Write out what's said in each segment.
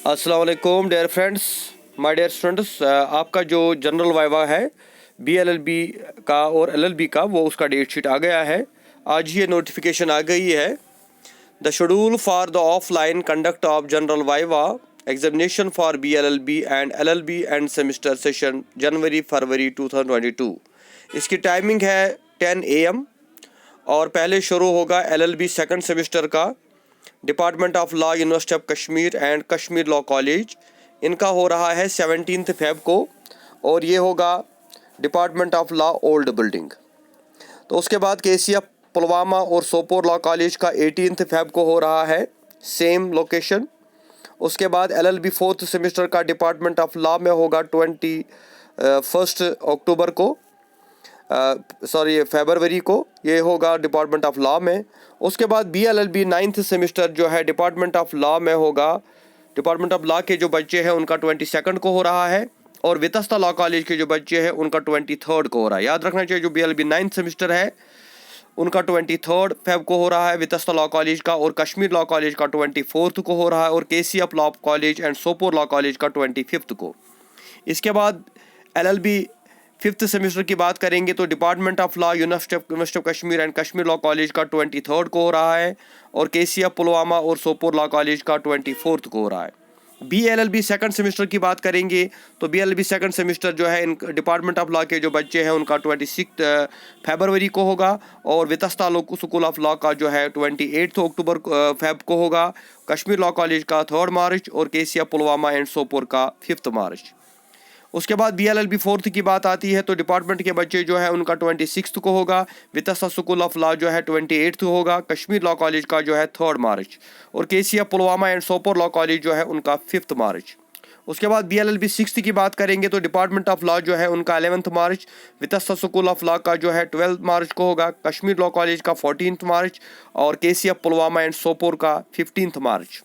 अस्सलाम वालेकुम dear friends, my dear students. आपका जो जनरल वाइवा है BLLB का और LLB का, वो उसका डेट शीट आ गया है। आज ये नोटिफिकेशन आ गई है। The schedule for the offline conduct of general viva examination for BLLB and LLB and semester session January February 2022। इसकी टाइमिंग है 10 AM और पहले शुरू होगा LLB सेकंड सेमेस्टर का department of law university of Kashmir and Kashmir law college. इनका हो रहा है 17 फेब को और ये होगा department of law old building. तो उसके बाद KCF पुलवामा और सोपोर लॉ कॉलेज का 18 फेब को हो रहा है, सेम लोकेशन। उसके बाद LLB फोर्थ सेमेस्टर का डिपार्टमेंट ऑफ लॉ में होगा 21 अक्टूबर को, फरवरी को, ये होगा डिपार्टमेंट ऑफ लॉ में। उसके बाद BLLB नाइन्थ सेमेस्टर जो है डिपार्टमेंट ऑफ लॉ में होगा। डिपार्टमेंट ऑफ लॉ के जो बच्चे हैं उनका 22 को हो रहा है और वितस्ता लॉ कॉलेज के जो बच्चे हैं उनका 23 को हो रहा है। याद रखना चाहिए, जो BLLB नाइन्थ सेमेस्टर है उनका 23 फेब को हो रहा है वितस्ता लॉ कॉलेज का, और कश्मीर लॉ कॉलेज का 24 को हो रहा है, और KCF law college and Sopore law college का 25 को। इसके बाद LLB फिफ्थ सेमेस्टर की बात करेंगे तो department of law university of Kashmir and Kashmir law college का 23 को हो रहा है, और KCF पुलवामा और सोपोर लॉ कॉलेज का 24 को हो रहा है। BLLB सेकंड सेमेस्टर की बात करेंगे तो BLLB सेकंड सेमेस्टर जो है इन डिपार्टमेंट ऑफ लॉ के जो बच्चे हैं उनका 26 फरवरी को होगा, और वितस्ता स्कूल ऑफ लॉ का जो है 28 अक्टूबर फेब को होगा, कश्मीर लॉ कॉलेज का 3 मार्च और KCF पुलवामा एंड सोपोर का 5 मार्च। उसके बाद BLLB फोर्थ की बात आती है तो डिपार्टमेंट के बच्चे जो है उनका 26 को होगा, वितस्ता स्कूल ऑफ लॉ जो है 28 होगा, कश्मीर लॉ कॉलेज का जो है 3 मार्च, और KCF Pulwama and Sopore law college जो है उनका 5 मार्च। उसके बाद BLLB सिक्स्थ की बात करेंगे तो डिपार्टमेंट ऑफ लॉ जो है उनका 11 मार्च, वितस्ता स्कूल ऑफ लॉ का जो है 12 मार्च को होगा, कश्मीर लॉ कॉलेज का 14 मार्च और KCF पुलवामा एंड सोपोर का 15 मार्च।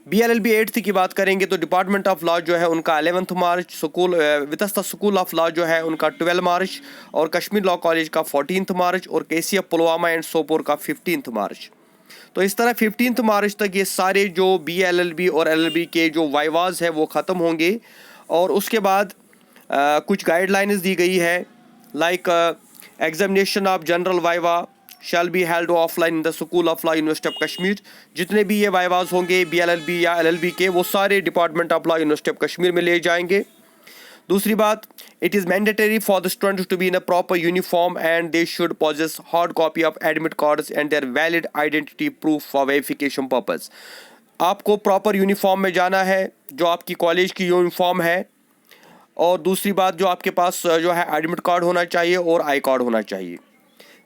BLLB एट्थ की बात करेंगे तो डिपार्टमेंट ऑफ लॉ जो है उनका 11 मार्च, वितस्ता स्कूल ऑफ लॉ जो है उनका 12 मार्च और कश्मीर लॉ कॉलेज का 14 मार्च और KCF पुलवामा एंड सोपोर का 15 मार्च। तो इस तरह 15 मार्च तक ये सारे जो BLLB और LLB के जो वाइवाज है वो ख़त्म होंगे, और उसके बाद कुछ गाइडलाइंस दी गई है, like examination of general viva shall be held offline in the school of law university of Kashmir. जितने भी ये वाइवाज होंगे BLLB या LLB के, वो सारे department of law university of Kashmir में ले जाएंगे। दूसरी बात, it is mandatory for the students to be in a proper uniform and they should possess hard copy of admit cards and their valid identity proof for verification purpose. आपको proper uniform में जाना है, जो आपकी college की uniform है, और दूसरी बात जो आपके पास जो है एडमिट कार्ड होना चाहिए और आई कार्ड होना चाहिए।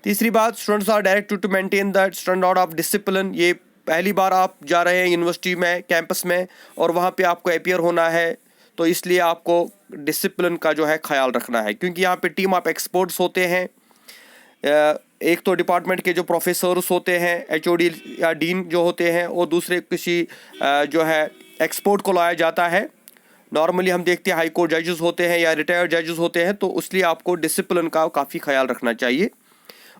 तीसरी बात, students are directed to maintain the standard of discipline. ये पहली बार आप जा रहे हैं यूनिवर्सिटी में, कैंपस में, और वहाँ पे आपको अपीयर होना है, तो इसलिए आपको डिसिप्लिन का जो है ख्याल रखना है, क्योंकि यहाँ पे टीम ऑफ एक्सपर्ट्स होते हैं। एक तो डिपार्टमेंट के जो प्रोफेसर्स होते हैं, HOD या डीन जो होते हैं, और दूसरे किसी जो है एक्सपर्ट को लाया जाता है। नॉर्मली हम देखते हैं हाई कोर्ट जजेस होते हैं या रिटायर्ड जजेस होते हैं, तो इसलिए आपको डिसिप्लिन का काफ़ी ख्याल रखना चाहिए।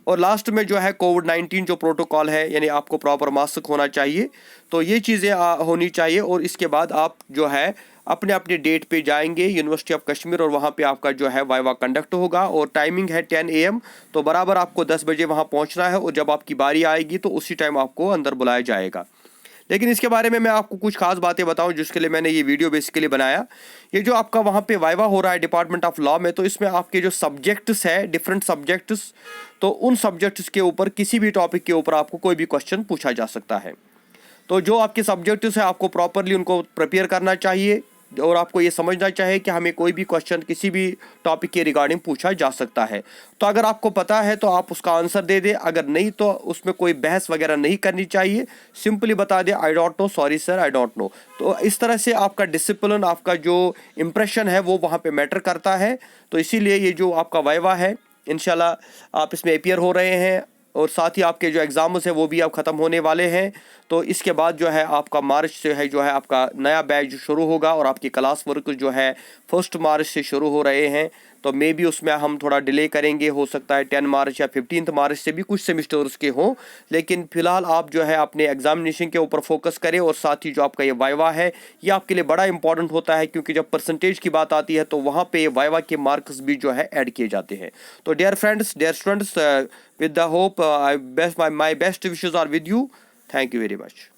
और लास्ट में जो है कोविड-19 जो प्रोटोकॉल है, यानी आपको प्रॉपर मास्क होना चाहिए, तो ये चीज़ें होनी चाहिए। और इसके बाद आप जो है अपने अपने डेट पे जाएंगे यूनिवर्सिटी ऑफ कश्मीर, और वहाँ पे आपका जो है वाइवा कंडक्ट होगा, और टाइमिंग है 10 AM। तो बराबर आपको 10 बजे वहाँ पहुँचना है, और जब आपकी बारी आएगी तो उसी टाइम आपको अंदर बुलाया जाएगा। लेकिन इसके बारे में मैं आपको कुछ खास बातें बताऊं जिसके लिए मैंने ये वीडियो बेसिकली बनाया। ये जो आपका वहाँ पे वाइवा हो रहा है डिपार्टमेंट ऑफ लॉ में, तो इसमें आपके जो सब्जेक्ट्स है, डिफरेंट सब्जेक्ट्स, तो उन सब्जेक्ट्स के ऊपर किसी भी टॉपिक के ऊपर आपको कोई भी क्वेश्चन पूछा जा सकता है। तो जो आपके सब्जेक्ट्स है आपको प्रॉपरली उनको प्रिपेयर करना चाहिए, और आपको ये समझना चाहिए कि हमें कोई भी क्वेश्चन किसी भी टॉपिक के रिगार्डिंग पूछा जा सकता है। तो अगर आपको पता है तो आप उसका आंसर दे दें, अगर नहीं तो उसमें कोई बहस वगैरह नहीं करनी चाहिए, सिंपली बता दें I don't know, sorry sir I don't know. तो इस तरह से आपका डिसिप्लिन, आपका जो इम्प्रेशन है वो वहाँ पे मैटर करता है। तो इसीलिए ये जो आपका वाइवा है, इंशाल्लाह आप इसमें अपीयर हो रहे हैं, और साथ ही आपके जो एग्ज़ाम्स है वो भी अब ख़त्म होने वाले हैं। तो इसके बाद जो है आपका मार्च से है जो है आपका नया बैच शुरू होगा, और आपकी क्लास वर्क जो है 1 मार्च से शुरू हो रहे हैं। तो मे बी उसमें हम थोड़ा डिले करेंगे, हो सकता है 10 मार्च या 15 मार्च से भी कुछ सेमिस्टर्स के हों। लेकिन फिलहाल आप जो है अपने एग्जामिनेशन के ऊपर फोकस करें, और साथ ही जो आपका ये वाइवा है ये आपके लिए बड़ा इंपॉर्टेंट होता है, क्योंकि जब परसेंटेज की बात आती है तो वहाँ पे वाइवा के मार्क्स भी जो है ऐड किए जाते हैं। तो dear friends, dear students, with the hope, my best wishes are with you. Thank you very much.